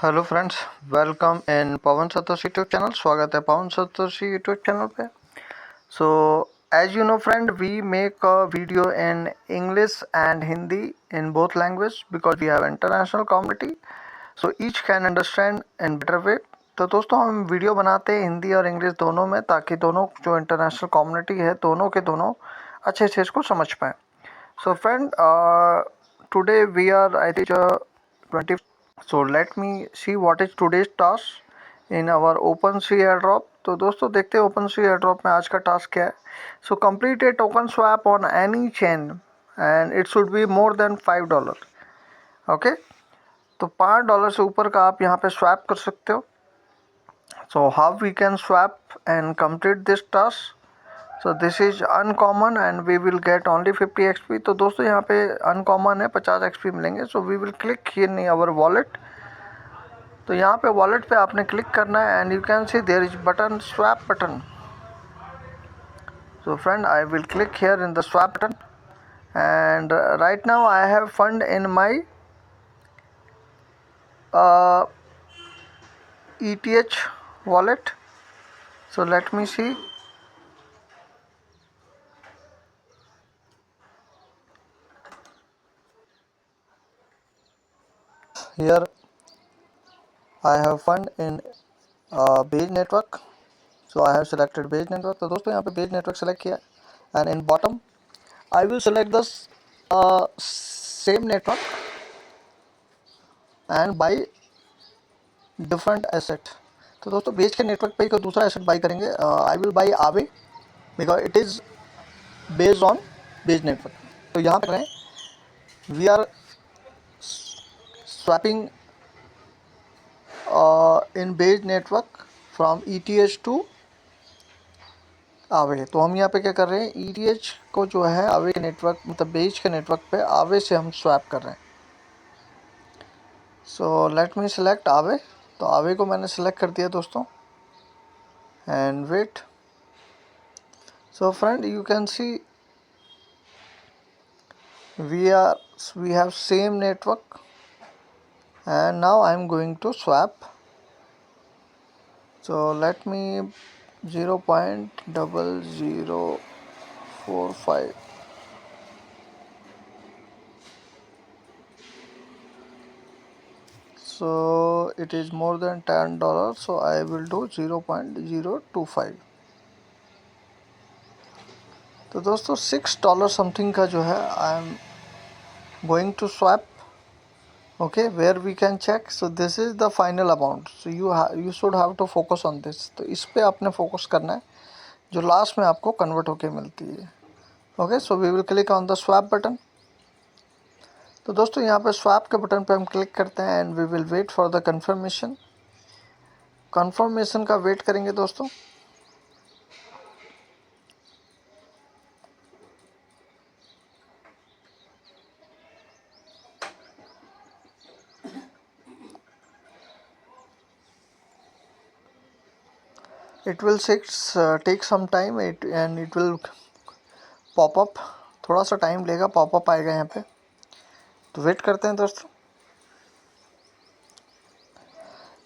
Hello friends, welcome in Pawan Satoshi YouTube channel. स्वागत है Pawan Satoshi YouTube channel पे। So as you know friend, we make a video in English and Hindi in both language because we have international community, so each can understand in better way. तो दोस्तों, हम video बनाते हैं हिंदी और English दोनों में, ताकि दोनों जो इंटरनेशनल कम्युनिटी है दोनों के दोनों अच्छे से इसको समझ पाएँ। So friend, today we are I think 20. So let me see what is today's task in our OpenSea airdrop. तो दोस्तों देखते हैं OpenSea airdrop में आज का टास्क क्या है। So complete a token swap on any chain and it should be more than $5. Okay, तो $5 से ऊपर का आप यहाँ पे स्वैप कर सकते हो। So how we can swap and complete this task? So this is uncommon and we will get only 50 XP। तो दोस्तों यहाँ पे अनकॉमन है, 50 XP मिलेंगे। So we will click here in our wallet. तो यहाँ पे वॉलेट पे आपने क्लिक करना है and you can see there is button, swap button. So friend, I will click here in the swap button and right now I have fund in my ETH wallet. So let me see. Here I have fund in Base Network. So I have selected Base Network. तो दोस्तों यहाँ पे Base Network select किया and in bottom I will select the same network and buy different asset. तो दोस्तों beige के network पे ही कोई दूसरा एसेट बाई करेंगे। I will buy Aave because it is based on Base network. तो यहाँ पे करें we are swapping in Base network from ETH to Aave. तो हम यहाँ पे क्या कर रहे हैं, ETH को जो है आवे के नेटवर्क, मतलब बेज के नेटवर्क पे आवे से हम स्वैप कर रहे हैं। सो लेट मी सेलेक्ट आवे। तो आवे को मैंने सेलेक्ट कर दिया दोस्तों and wait. So friend, you can see we have same network and now I am going to swap. So let me 0.0045. So it is more than $10, so I will do 0.025. तो दोस्तों $6 something का जो है I am going to swap. okay, where we can check. So this is the final amount, so you should have to focus on this. तो इस पे आपने focus करना है जो लास्ट में आपको कन्वर्ट होके मिलती है। Okay, so we will click on the swap button. तो दोस्तों यहाँ पे स्वैप के बटन पे हम क्लिक करते हैं and we will wait for the confirmation. Confirmation का वेट करेंगे दोस्तों। It will take some time and it will pop up. थोड़ा सा टाइम लेगा, पॉपअप आएगा यहाँ पे, तो वेट करते हैं दोस्तों।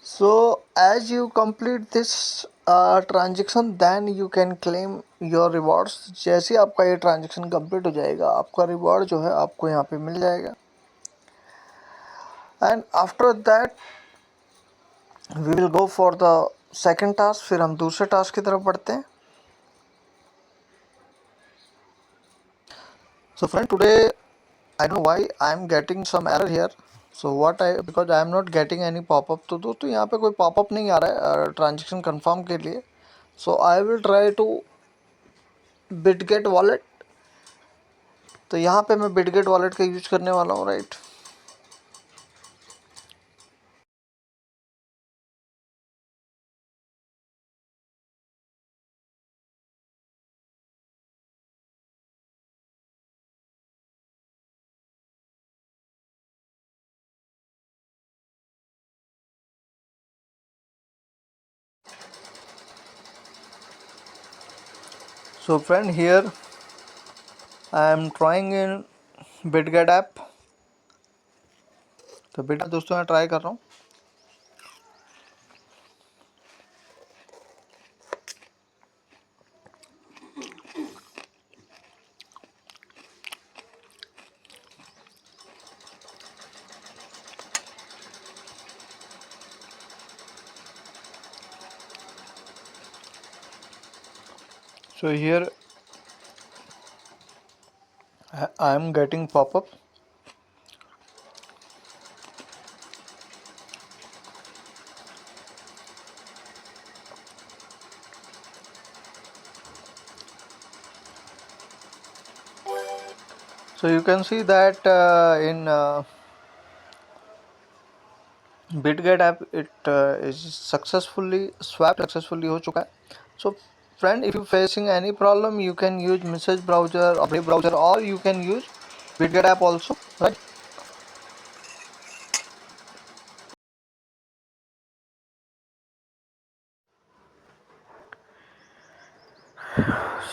So as you complete this transaction then you can claim your rewards. जैसे आपका ये ट्रांजेक्शन कंप्लीट हो जाएगा, आपका रिवॉर्ड जो है आपको यहाँ पे मिल जाएगा। And after that we will go for the second task. फिर हम दूसरे टास्क की तरफ बढ़ते हैं। So friend, today I know why I am getting some error here. So what I, because I am not getting any popup. तो दोस्तों यहाँ पे कोई पॉपअप नहीं आ रहा है ट्रांजेक्शन कंफर्म के लिए। So I will try to Bitget wallet. तो यहाँ पे मैं बिटगेट वॉलेट का यूज करने वाला हूँ, right. So friend, here I am trying in Bitget app. तो बेटा दोस्तों मैं ट्राई कर रहा हूँ। So here I am getting pop-up. So you can see that in BitGet app it is successfully हो चुका है. So friend, if you facing any problem, you can use message browser or Brave browser, or you can use BitGet app also, right?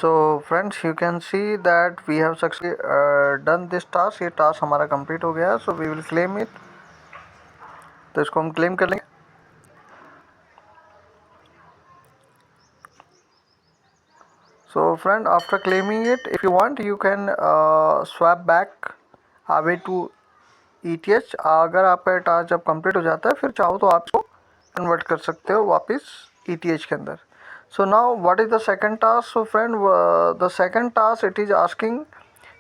So friends, you can see that we have successfully done this task. ये task हमारा complete हो गया है. So we will claim it. तो इसको हम claim कर लेंगे. So friend, after claiming it, if you want, you can swap back away to ETH. अगर आपका टास्क जब कंप्लीट हो जाता है, फिर चाहो तो आप इसको कन्वर्ट कर सकते हो वापस ETH के अंदर. So now what is the second task? So friend, the second task, it is asking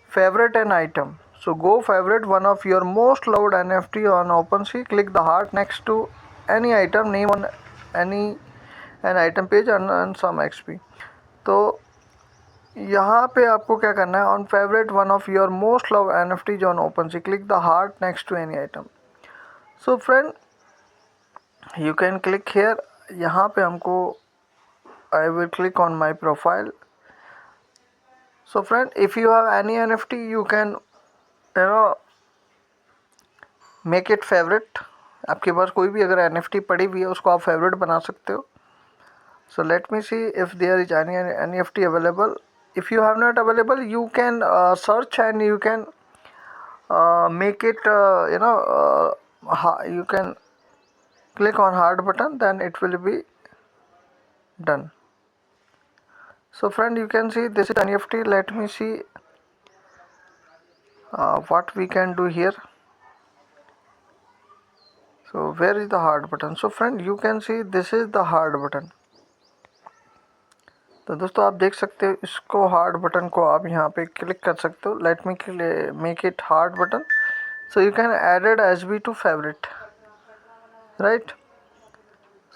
favorite an item. So go favorite one of your most loved NFT on OpenSea. Click the heart next to any item name on any an item page and earn some XP. तो यहाँ पे आपको क्या करना है, on favourite one of your most love NFT on OpenSea, click the heart next to any item. So friend, you can click here. यहाँ पे हमको I will click on my profile. So friend, if you have any NFT, you can no make it favourite. आपके पास कोई भी अगर NFT पड़ी हुई है, उसको आप फेवरेट बना सकते हो. So let me see if there is any NFT available. If you have not available, you can search and you can make it you can click on hard button, then it will be done. So friend, you can see this is NFT. Let me see what we can do here. So where is the hard button? So friend, you can see this is the hard button. तो दोस्तों आप देख सकते हो, इसको hard button को आप यहाँ पे क्लिक कर सकते हो. Let me make it hard button. So you can add it SB to favorite, right?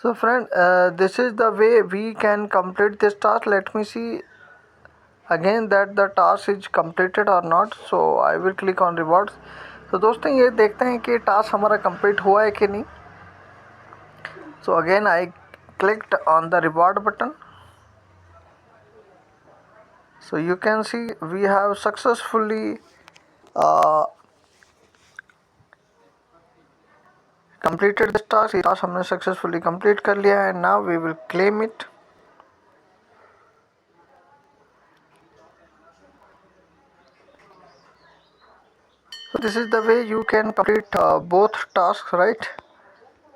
So friend, this is the way we can complete this task. Let me see again that the task is completed or not. So I will click on rewards. तो दोस्तों ये देखते हैं कि task हमारा complete हुआ है कि नहीं. So again I clicked on the reward button. So you can see we have successfully completed this task. ये टास्क हमने सक्सेसफुली कंप्लीट कर लिया है. Now we will claim it. So this is the way you can complete both tasks, right?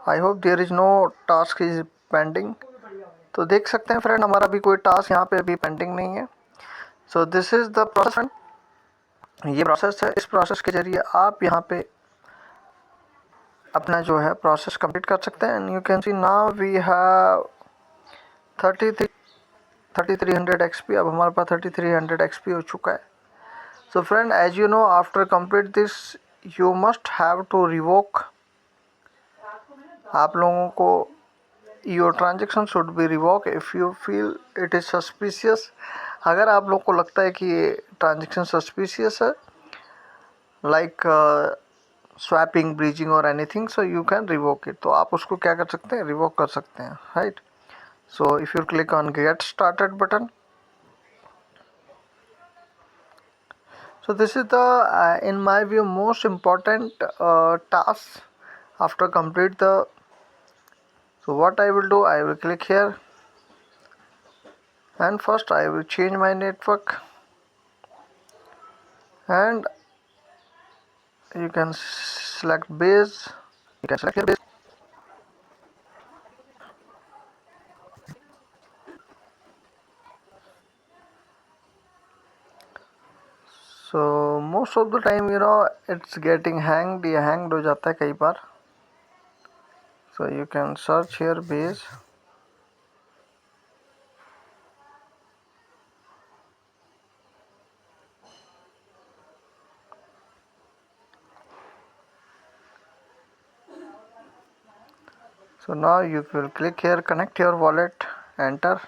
I hope there is no task is pending. तो देख सकते हैं friend, हमारा भी कोई टास्क यहाँ पे अभी पेंडिंग नहीं है. सो दिस इज़ द प्रोसेस. ये प्रोसेस है. इस प्रोसेस के जरिए आप यहाँ पे अपना जो है प्रोसेस कंप्लीट कर सकते हैं. And you can see now we have 3300 XP. अब हमारे पास 3300 XP हो चुका है. So friend, as you know, after complete this, you must have to revoke. आप लोगों को your transaction should be revoked if you feel it is suspicious. अगर आप लोग को लगता है कि ये ट्रांजेक्शन सस्पिशियस है, like swapping, breaching or anything, so you can revoke it. तो आप उसको क्या कर सकते हैं, revoke कर सकते हैं, right? So if you click on get started button. So this is the in my view most important task after complete the. So what I will do, I will click here and first I will change my network, and you can select base. You can select your base. So most of the time it's getting hanged. ये hanged हो जाता है कई बार. So you can search here base. So now you will click here, connect your wallet, enter,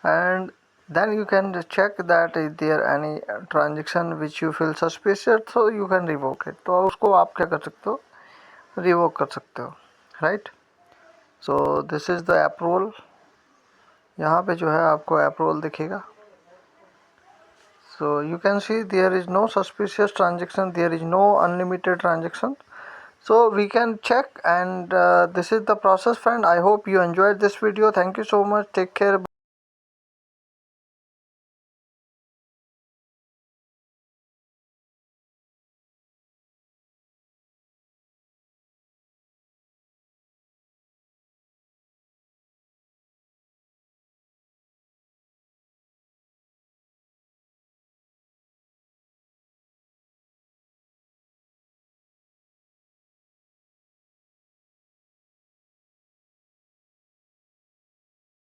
and then you can check that is there any transaction which you feel suspicious, so you can revoke it. तो उसको आप क्या कर सकते हो, revoke कर सकते हो, right. So this is the approval. यहाँ पे जो है आपको अप्रूवल दिखेगा. So you can see there is no suspicious transaction, there is no unlimited transaction. So we can check, and this is the process, friend. I hope you enjoyed this video. Thank you so much. Take care.